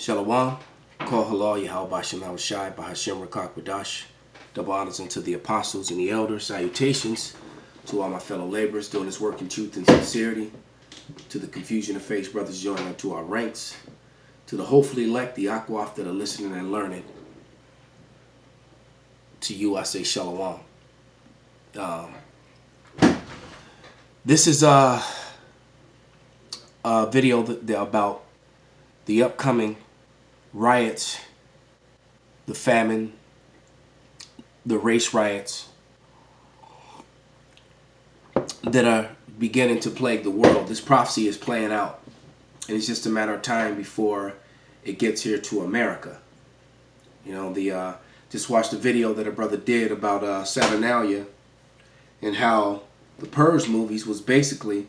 Shalom, Kol Halal Yahweh Bashem Shai Bahashem Rakak Wadash. Double honors unto the apostles and the elders. Salutations to all my fellow laborers doing this work in truth and sincerity. To the confusion of faith brothers joining unto our ranks. To the hopefully elect, the Akwaf that are listening and learning. To you I say Shalom. This is a video about the upcoming riots, the famine, the race riots that are beginning to plague the world. This prophecy is playing out, and it's just a matter of time before it gets here to America. You know, just watched the video that a brother did about Saturnalia and how the Purge movies was basically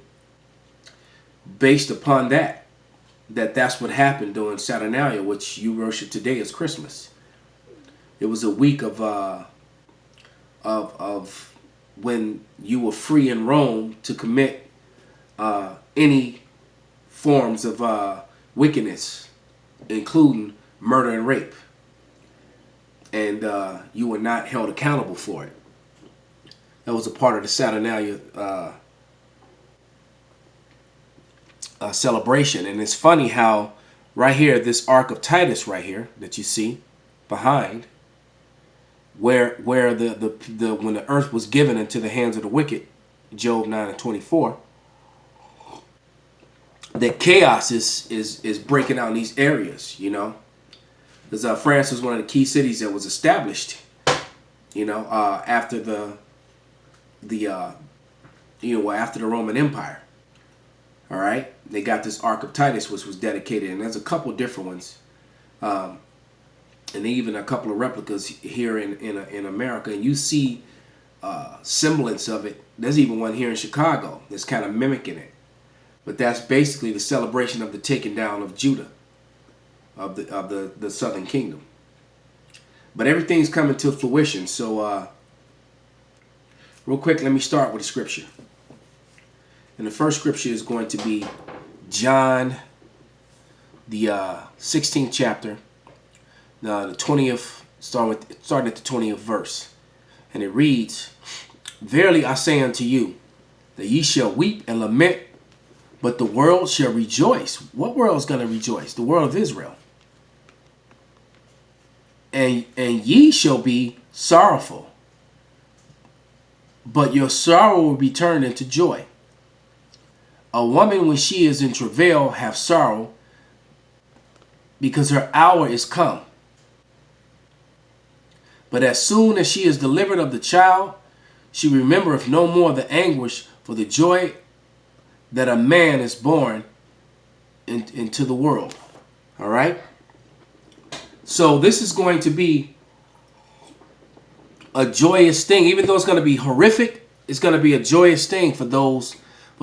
based upon that's what happened during Saturnalia, which you worship today as Christmas. It was a week of when you were free in Rome to commit any forms of wickedness, including murder and rape, and you were not held accountable for it. That was a part of the Saturnalia celebration. And it's funny how right here, this Ark of Titus right here that you see behind, where when the earth was given into the hands of the wicked, Job 9:24, that chaos is breaking out in these areas, you know, because France was one of the key cities that was established, you know, after after the Roman Empire. All right, they got this Ark of Titus, which was dedicated, and there's a couple different ones, and even a couple of replicas here in America, and you see semblance of it. There's even one here in Chicago that's kind of mimicking it, but that's basically the celebration of the taking down of Judah, of the Southern Kingdom. But everything's coming to fruition. So real quick, let me start with a scripture. And the first scripture is going to be John, the 16th chapter, the 20th, starting at the 20th verse. And it reads, "Verily I say unto you, that ye shall weep and lament, but the world shall rejoice." What world is going to rejoice? The world of Israel. And ye shall be sorrowful, but your sorrow will be turned into joy. A woman, when she is in travail, have sorrow, because her hour is come. But as soon as she is delivered of the child, she remembereth no more the anguish for the joy that a man is born into the world. All right? So this is going to be a joyous thing. Even though it's going to be horrific, it's going to be a joyous thing for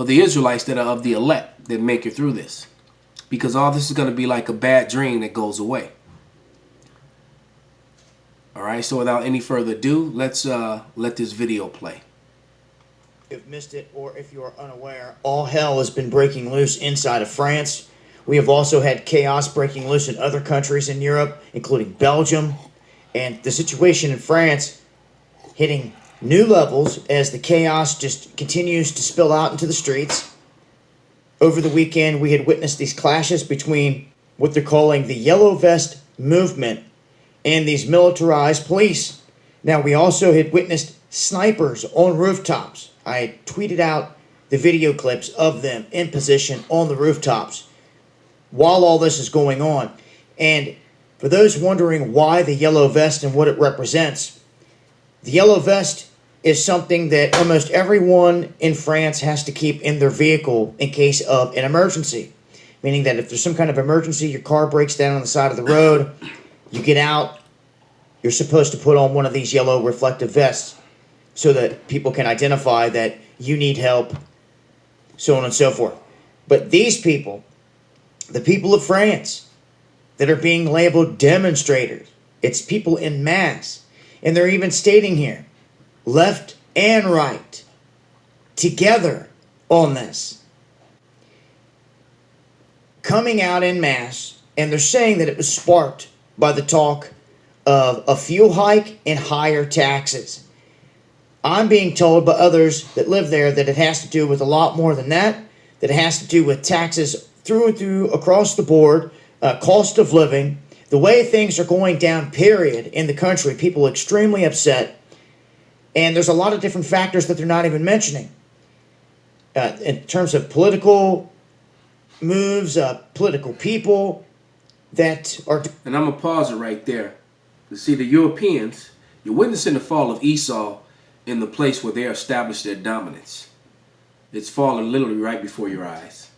the Israelites that are of the elect that make it through this. Because all this is going to be like a bad dream that goes away. All right, so without any further ado, let's let this video play. If you've missed it, or if you are unaware, all hell has been breaking loose inside of France. We have also had chaos breaking loose in other countries in Europe, including Belgium. And the situation in France hitting new levels as the chaos just continues to spill out into the streets. Over the weekend, we had witnessed these clashes between what they're calling the Yellow Vest movement and these militarized police. Now, we also had witnessed snipers on rooftops. I had tweeted out the video clips of them in position on the rooftops while all this is going on. And for those wondering why the Yellow Vest and what it represents, the Yellow Vest is something that almost everyone in France has to keep in their vehicle in case of an emergency. Meaning that if there's some kind of emergency, your car breaks down on the side of the road, you get out, you're supposed to put on one of these yellow reflective vests so that people can identify that you need help, so on and so forth. But these people, the people of France that are being labeled demonstrators, it's people in mass, and they're even stating here, left and right, together on this. Coming out in mass And they're saying that it was sparked by the talk of a fuel hike and higher taxes. I'm being told by others that live there that it has to do with a lot more than that, that it has to do with taxes through and through across the board, cost of living, the way things are going down, period, in the country. People are extremely upset. And there's a lot of different factors that they're not even mentioning. In terms of political moves, political people that are... And I'm going to pause it right there. You see, the Europeans, you're witnessing the fall of Esau in the place where they established their dominance. It's falling literally right before your eyes.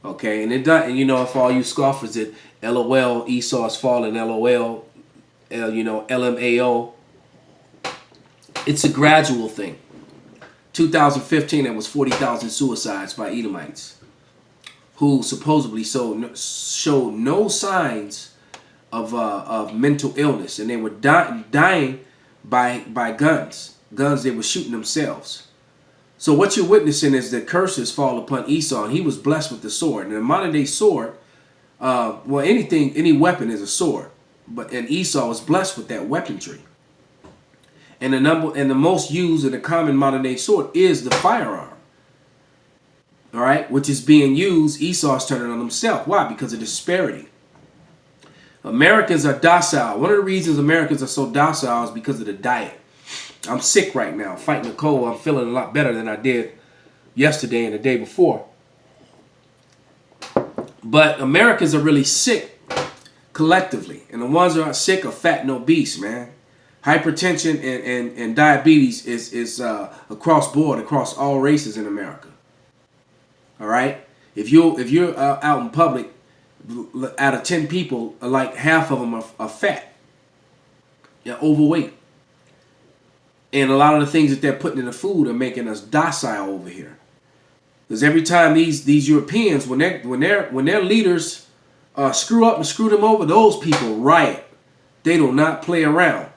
Okay, and it does, and you know, if all you scoffers that LOL, Esau's falling, LOL, LMAO, it's a gradual thing. 2015, there was 40,000 suicides by Edomites who supposedly showed no signs of mental illness, and they were dying by guns they were shooting themselves. So what you're witnessing is the curses fall upon Esau, and he was blessed with the sword. And the modern day sword, any weapon is a sword, and Esau was blessed with that weaponry. And the most used in the common modern day sword is the firearm. All right, which is being used. Esau's turning on himself. Why? Because of disparity. Americans are docile. One of the reasons Americans are so docile is because of the diet. I'm sick right now, fighting a cold. I'm feeling a lot better than I did yesterday and the day before. But Americans are really sick collectively. And the ones that are sick are fat and obese, man. Hypertension and diabetes is across board, across all races in America. All right? If you're out in public, out of 10 people, like half of them are fat. Overweight. And a lot of the things that they're putting in the food are making us docile over here. Because every time these Europeans, when their leaders screw up and screw them over, those people riot. They do not play around.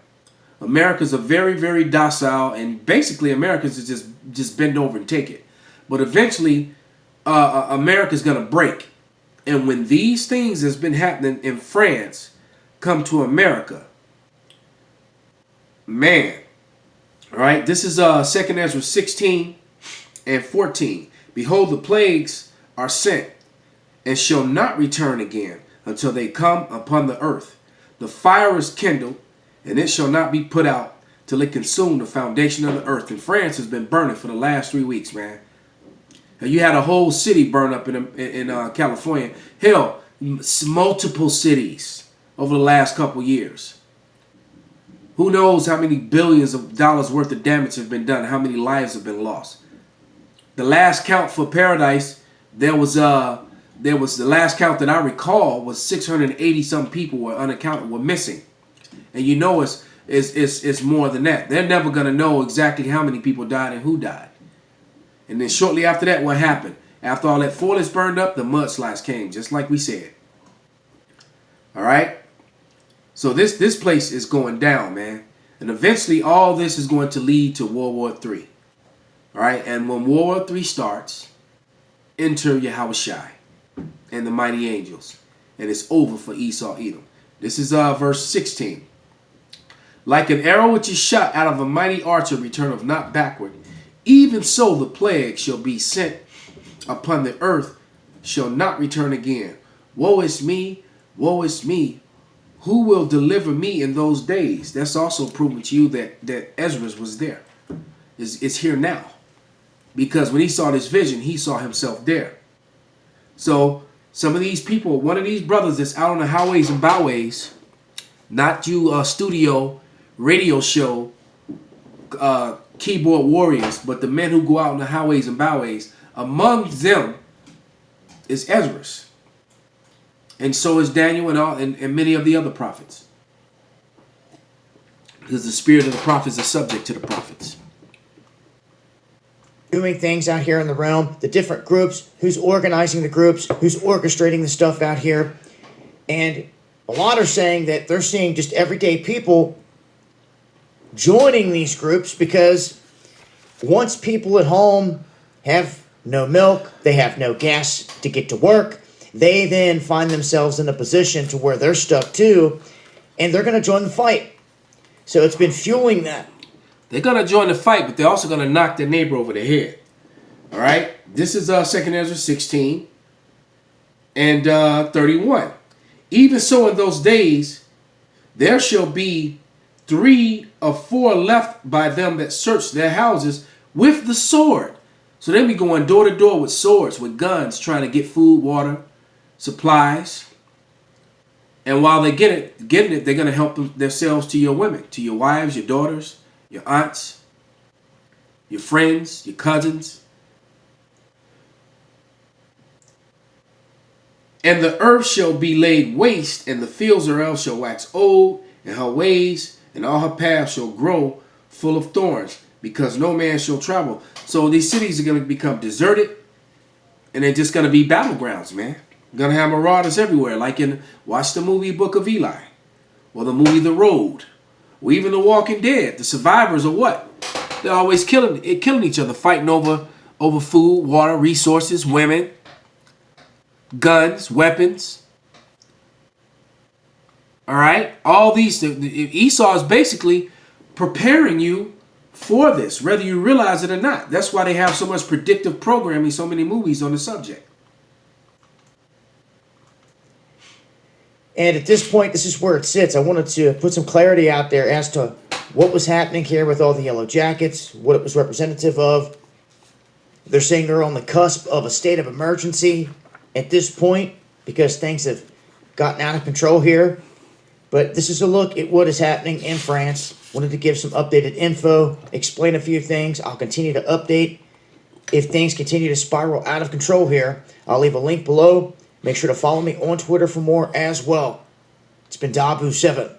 Americans are very, very docile, and basically Americans is just bend over and take it. But eventually, America's gonna break. And when these things that's been happening in France come to America, man. All right, this is 2 Ezra 16 and 14. Behold, the plagues are sent and shall not return again until they come upon the earth. The fire is kindled, and it shall not be put out till it consume the foundation of the earth. And France has been burning for the last 3 weeks, man. And you had a whole city burn up in California. Hell, multiple cities over the last couple years. Who knows how many billions of dollars worth of damage have been done, how many lives have been lost. The last count for Paradise, there was the last count that I recall was 680 some people were unaccounted, were missing. And you know it's more than that. They're never going to know exactly how many people died and who died. And then shortly after that, what happened? After all that foliage burned up, the mudslides came, just like we said. All right? So this place is going down, man. And eventually all this is going to lead to World War III. All right? And when World War III starts, enter Yahushai and the mighty angels. And it's over for Esau Edom. This is verse 16. Like an arrow which is shot out of a mighty archer returneth not backward, even so the plague shall be sent upon the earth, shall not return again. Woe is me, woe is me. Who will deliver me in those days? That's also proving to you that Ezra was there. It's here now. Because when he saw this vision, he saw himself there. So some of these people, one of these brothers that's out on the highways and byways, not you studio, radio show, keyboard warriors, but the men who go out on the highways and byways, among them is Ezra. And so is Daniel and many of the other prophets. Because the spirit of the prophets is subject to the prophets. Doing things out here in the realm, the different groups, who's organizing the groups, who's orchestrating the stuff out here. And a lot are saying that they're seeing just everyday people joining these groups because once people at home have no milk, they have no gas to get to work, they then find themselves in a position to where they're stuck too, and they're going to join the fight. So it's been fueling that. They're going to join the fight, but they're also going to knock their neighbor over the head. All right? This is 2 Ezra 16 and 31. Even so in those days, there shall be 3 or 4 left by them that search their houses with the sword. So they'll be going door to door with swords, with guns, trying to get food, water, supplies. And while they getting it, they're going to help themselves to your women, to your wives, your daughters, your aunts, your friends, your cousins. And the earth shall be laid waste, and the fields thereof shall wax old, and her ways and all her paths shall grow full of thorns, because no man shall travel. So these cities are going to become deserted, and they're just going to be battlegrounds, man. Going to have marauders everywhere, like watch the movie Book of Eli, or the movie The Road, or even The Walking Dead. The survivors are what? They're always killing each other, fighting over food, water, resources, women, guns, weapons. All right? All these, Esau is basically preparing you for this, whether you realize it or not. That's why they have so much predictive programming, so many movies on the subject. And at this point, this is where it sits. I wanted to put some clarity out there as to what was happening here with all the yellow jackets, what it was representative of. They're saying they're on the cusp of a state of emergency at this point because things have gotten out of control here. But this is a look at what is happening in France. Wanted to give some updated info, explain a few things. I'll continue to update if things continue to spiral out of control here. I'll leave a link below. Make sure to follow me on Twitter for more as well. It's been Dabu7.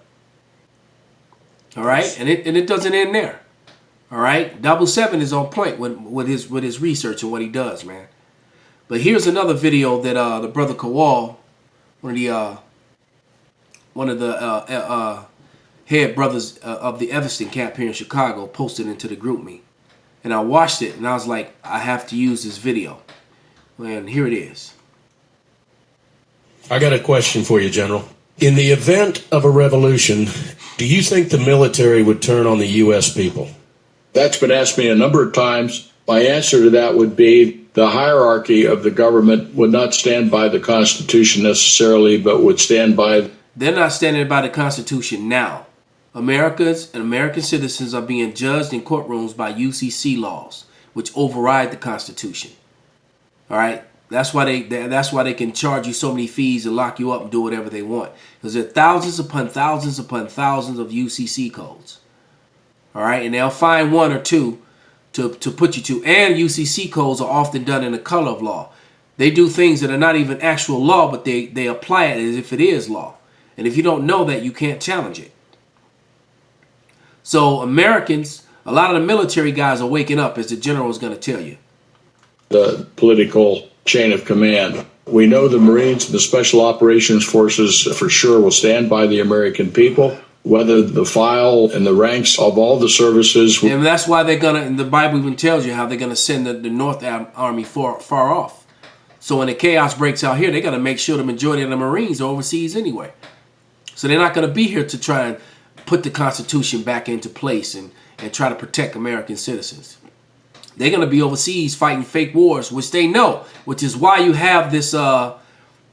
All right, and it doesn't end there. All right, Dabu7 is on point with his research and what he does, man. But here's another video that the brother Kowal, one of the head brothers of the Evanston camp here in Chicago, posted into the group me, and I watched it and I was like, I have to use this video, and here it is. I got a question for you, General. In the event of a revolution, do you think the military would turn on the U.S. people? That's been asked me a number of times. My answer to that would be the hierarchy of the government would not stand by the Constitution necessarily, but would stand by... They're not standing by the Constitution now. Americans and American citizens are being judged in courtrooms by UCC laws, which override the Constitution. All right? That's why they can charge you so many fees and lock you up and do whatever they want. Because there are thousands upon thousands upon thousands of UCC codes. All right? And they'll find one or two to put you to. And UCC codes are often done in the color of law. They do things that are not even actual law, but they apply it as if it is law. And if you don't know that, you can't challenge it. So Americans, a lot of the military guys are waking up, as the general is going to tell you. The political chain of command. We know the Marines and the Special Operations Forces for sure will stand by the American people, whether the file and the ranks of all the services. And that's why they're going to, and the Bible even tells you how they're going to send the North Army far off. So when the chaos breaks out here, they're going to make sure the majority of the Marines are overseas anyway. So they're not going to be here to try and put the Constitution back into place and try to protect American citizens. They're going to be overseas fighting fake wars, which they know, which is why you have this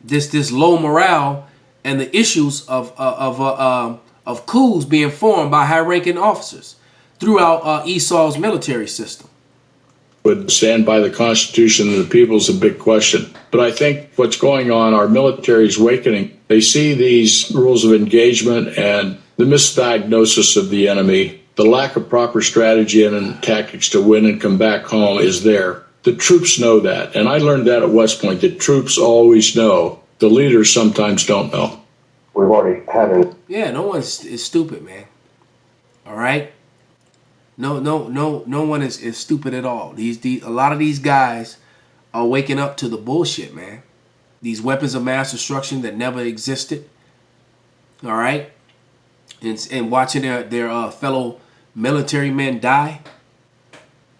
this low morale and the issues of coups being formed by high-ranking officers throughout Esau's military system. Would stand by the Constitution and the people is a big question. But I think what's going on, our military is awakening. They see these rules of engagement and the misdiagnosis of the enemy. The lack of proper strategy and tactics to win and come back home is there. The troops know that. And I learned that at West Point. The troops always know. The leaders sometimes don't know. We've already had an... Yeah, no one is stupid, man. All right? No one is stupid at all. A lot of these guys are waking up to the bullshit, man. These weapons of mass destruction that never existed. All right? And watching their fellow military men die.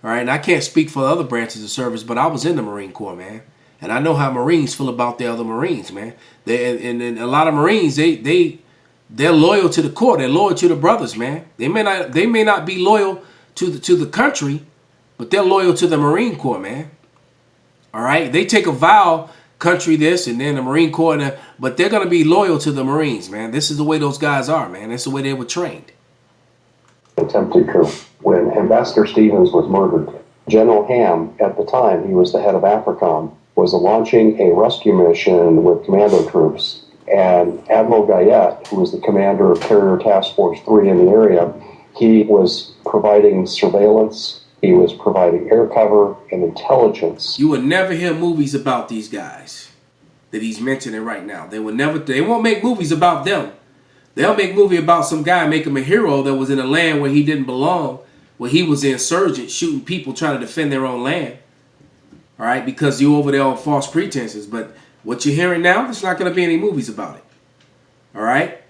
All right, and I can't speak for other branches of service, but I was in the Marine Corps, man. And I know how Marines feel about the other Marines, man. And a lot of Marines, they're loyal to the Corps. They're loyal to the brothers, man. They may not be loyal to the country, but they're loyal to the Marine Corps, man. All right, they take a vow, country this, and then the Marine Corps, but they're gonna be loyal to the Marines, man. This is the way those guys are, man. That's the way they were trained. Attempted coup. When Ambassador Stevens was murdered, General Ham, at the time, he was the head of AFRICOM, was launching a rescue mission with commando troops. And Admiral Guyette, who was the commander of Carrier Task Force 3 in the area, he was providing surveillance, he was providing air cover and intelligence. You will never hear movies about these guys that he's mentioning right now. They won't make movies about them. They'll make a movie about some guy, make him a hero that was in a land where he didn't belong, where he was an insurgent shooting people trying to defend their own land. All right, because you over there on false pretenses. But what you're hearing now, there's not going to be any movies about it. All right?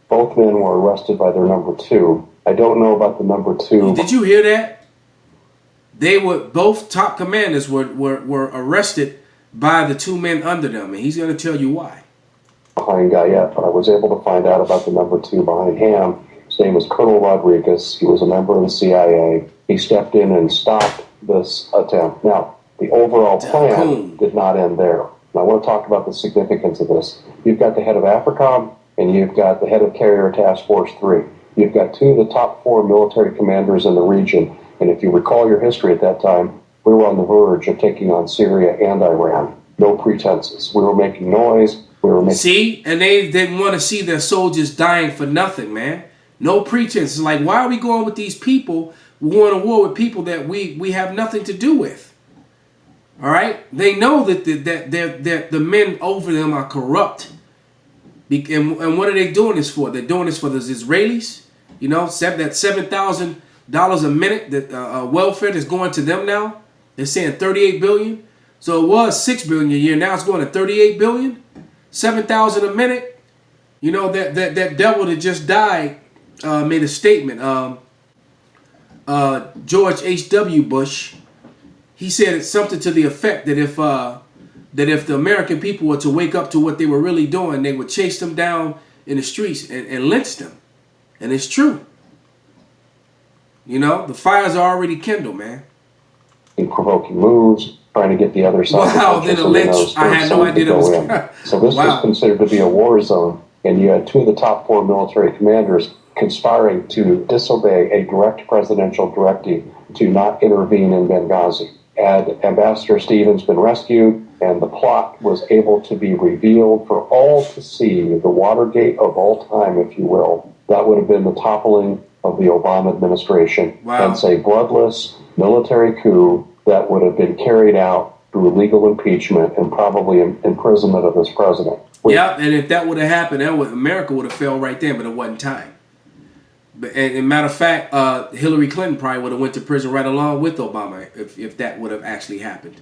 Both men were arrested by their number two. I don't know about the number two. Did you hear that? They were both top commanders were arrested by the two men under them, and he's going to tell you why. Behind Guyette, but I was able to find out about the number two behind Ham. His name was Colonel Rodriguez. He was a member of the CIA. He stepped in and stopped this attempt. Now, the overall plan did not end there. And I want to talk about the significance of this. You've got the head of AFRICOM, and you've got the head of Carrier Task Force 3. You've got two of the top 4 military commanders in the region. And if you recall your history at that time, we were on the verge of taking on Syria and Iran. No pretenses. We were making noise. See? And they didn't want to see their soldiers dying for nothing, man. No pretenses. Like, why are we going with these people? We're going to war with people that we have nothing to do with. All right? They know that the men over them are corrupt. And what are they doing this for? They're doing this for the Israelis. You know, that $7,000 a minute that welfare that's going to them now. They're saying $38 billion. So it was $6 billion a year. Now it's going to $38 billion. $7,000 a minute. You know, that devil that just died made a statement. George H.W. Bush, he said something to the effect that if the American people were to wake up to what they were really doing, they would chase them down in the streets and lynch them. And it's true. You know, the fires are already kindled, man. Provoking moves, trying to get the other side. Wow, then a lynch. I had no idea that was in. So this was considered to be a war zone, and you had two of the top 4 military commanders conspiring to disobey a direct presidential directive to not intervene in Benghazi. Had Ambassador Stevens been rescued and the plot was able to be revealed for all to see, the Watergate of all time, if you will, that would have been the toppling of the Obama administration. Wow. And a bloodless military coup that would have been carried out through legal impeachment and probably imprisonment of this president. Yeah, and if that would have happened, America would have failed right there, but it wasn't time. But and matter of fact, Hillary Clinton probably would have went to prison right along with Obama if that would have actually happened.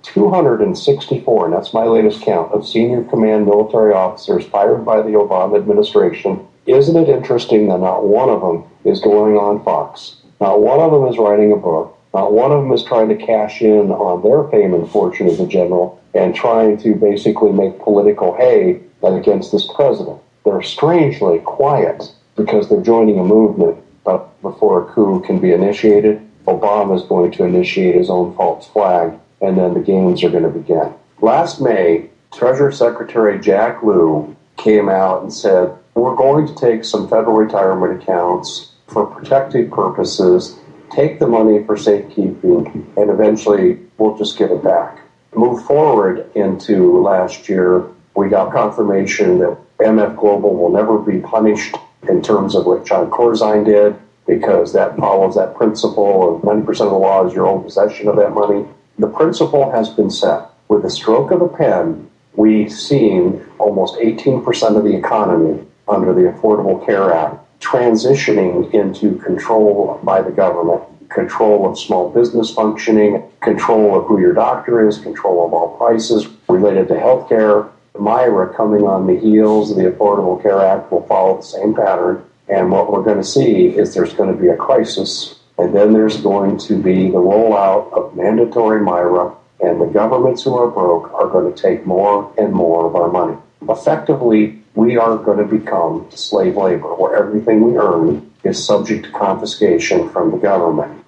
264, and that's my latest count, of senior command military officers fired by the Obama administration. Isn't it interesting that not one of them is going on Fox? Not one of them is writing a book. Not one of them is trying to cash in on their fame and fortune as a general and trying to basically make political hay against this president. They're strangely quiet because they're joining a movement. But before a coup can be initiated, Obama is going to initiate his own false flag, and then the games are going to begin. Last May, Treasury Secretary Jack Lew came out and said, we're going to take some federal retirement accounts for protective purposes, take the money for safekeeping, and eventually we'll just give it back. Move forward into last year, we got confirmation that MF Global will never be punished in terms of what John Corzine did, because that follows that principle of 90% of the law is your own possession of that money. The principle has been set. With the stroke of a pen, we've seen almost 18% of the economy under the Affordable Care Act transitioning into control by the government, control of small business functioning, control of who your doctor is, control of all prices related to healthcare. MIRA, coming on the heels of the Affordable Care Act, will follow the same pattern. And what we're going to see is there's going to be a crisis, and then there's going to be the rollout of mandatory MIRA, And the governments who are broke are going to take more and more of our money. Effectively, we are going to become slave labor, where everything we earn is subject to confiscation from the government.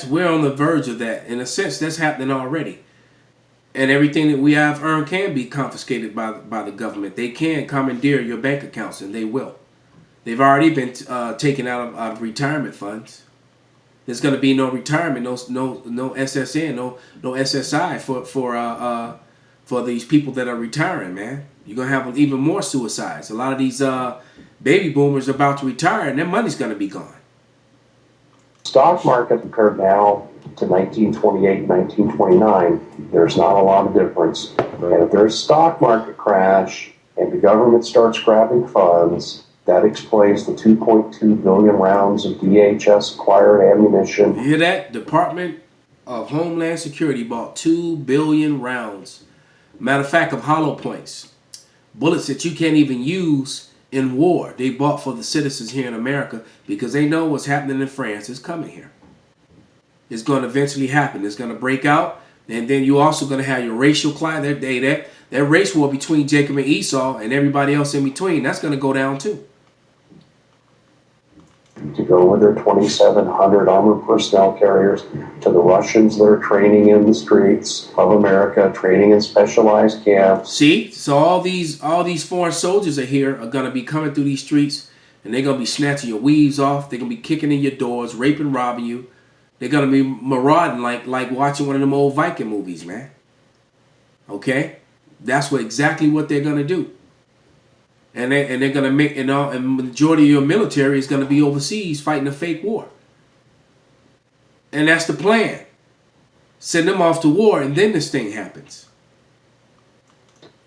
We're on the verge of that. In a sense, that's happening already. And everything that we have earned can be confiscated by the government. They can commandeer your bank accounts, and they will. They've already been taken out of retirement funds. There's going to be no retirement, no SSN, no SSI for these people that are retiring, man. You're going to have even more suicides. A lot of these baby boomers are about to retire, and their money's going to be gone. Stock market compared now to 1928, 1929, there's not a lot of difference. And if there's a stock market crash and the government starts grabbing funds, that explains the 2.2 billion rounds of DHS acquired ammunition. You hear that? Department of Homeland Security bought 2 billion rounds. Matter of fact, of hollow points. Bullets that you can't even use in war. They bought for the citizens here in America because they know what's happening in France is coming here. It's going to eventually happen. It's going to break out. And then you're also going to have your racial climb. That race war between Jacob and Esau and everybody else in between, that's going to go down too. To go with their 2,700 armored personnel carriers to the Russians that are training in the streets of America, training in specialized camps. See, so all these foreign soldiers are here are gonna be coming through these streets, and they're gonna be snatching your weaves off. They're gonna be kicking in your doors, raping, robbing you. They're gonna be marauding like watching one of them old Viking movies, man. Okay, that's exactly what they're gonna do. And they're gonna make and the majority of your military is gonna be overseas fighting a fake war. And that's the plan. Send them off to war, and then this thing happens.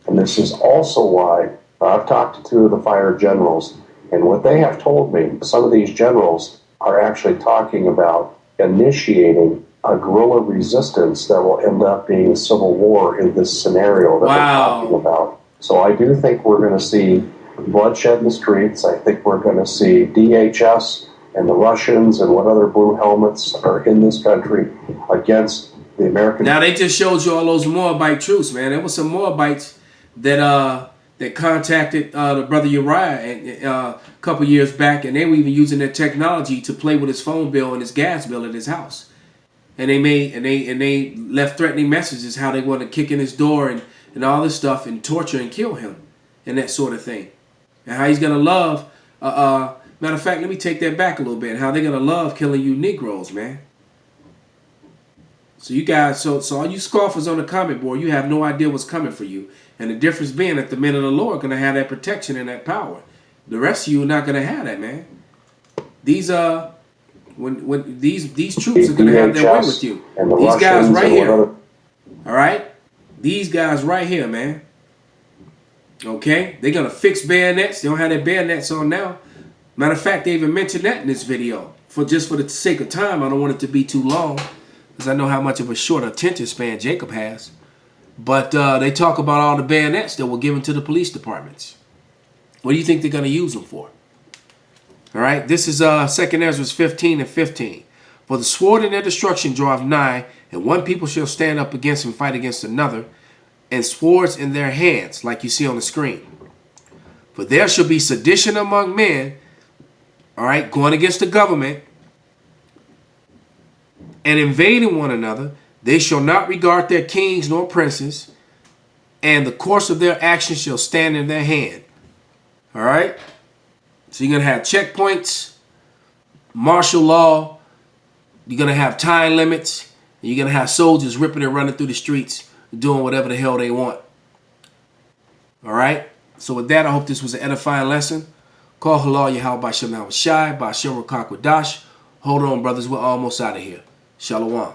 And this is also why I've talked to two of the fire generals, and what they have told me, some of these generals are actually talking about initiating a guerrilla resistance that will end up being a civil war in this scenario that we're talking about. So I do think we're going to see bloodshed in the streets. I think we're going to see DHS and the Russians and what other blue helmets are in this country against the American. Now they just showed you all those Moabite troops, man. There was some Moabites that contacted the brother Uriah a couple years back, and they were even using their technology to play with his phone bill and his gas bill at his house. And they left threatening messages how they want to kick in his door and all this stuff and torture and kill him and that sort of thing. And how he's gonna love. Matter of fact, let me take that back a little bit. How they're gonna love killing you Negroes, man. So you guys, so all you scoffers on the comment board, you have no idea what's coming for you. And the difference being that the men of the Lord are gonna have that protection and that power. The rest of you are not gonna have that, man. These when these troops are gonna have their way with you. These guys right here. All right, these guys right here, man. Okay, they're gonna fix bayonets. They don't have their bayonets on now. Matter of fact, they even mentioned that in this video. For the sake of time, I don't want it to be too long, because I know how much of a short attention span Jacob has. But they talk about all the bayonets that were given to the police departments. What do you think they're gonna use them for? All right, this is 2 Ezra 15 and 15. For the sword in their destruction draweth nigh, and one people shall stand up against and fight against another, and swords in their hands, like you see on the screen. For there shall be sedition among men, all right, going against the government, and invading one another. They shall not regard their kings nor princes, and the course of their actions shall stand in their hand. All right? So you're going to have checkpoints, martial law, you're going to have time limits, and you're going to have soldiers ripping and running through the streets, doing whatever the hell they want. All right? So with that, I hope this was an edifying lesson. Call halal Yahweh Bashem Shai, Bashem Rakakwadash. Hold on, brothers. We're almost out of here. Shalom.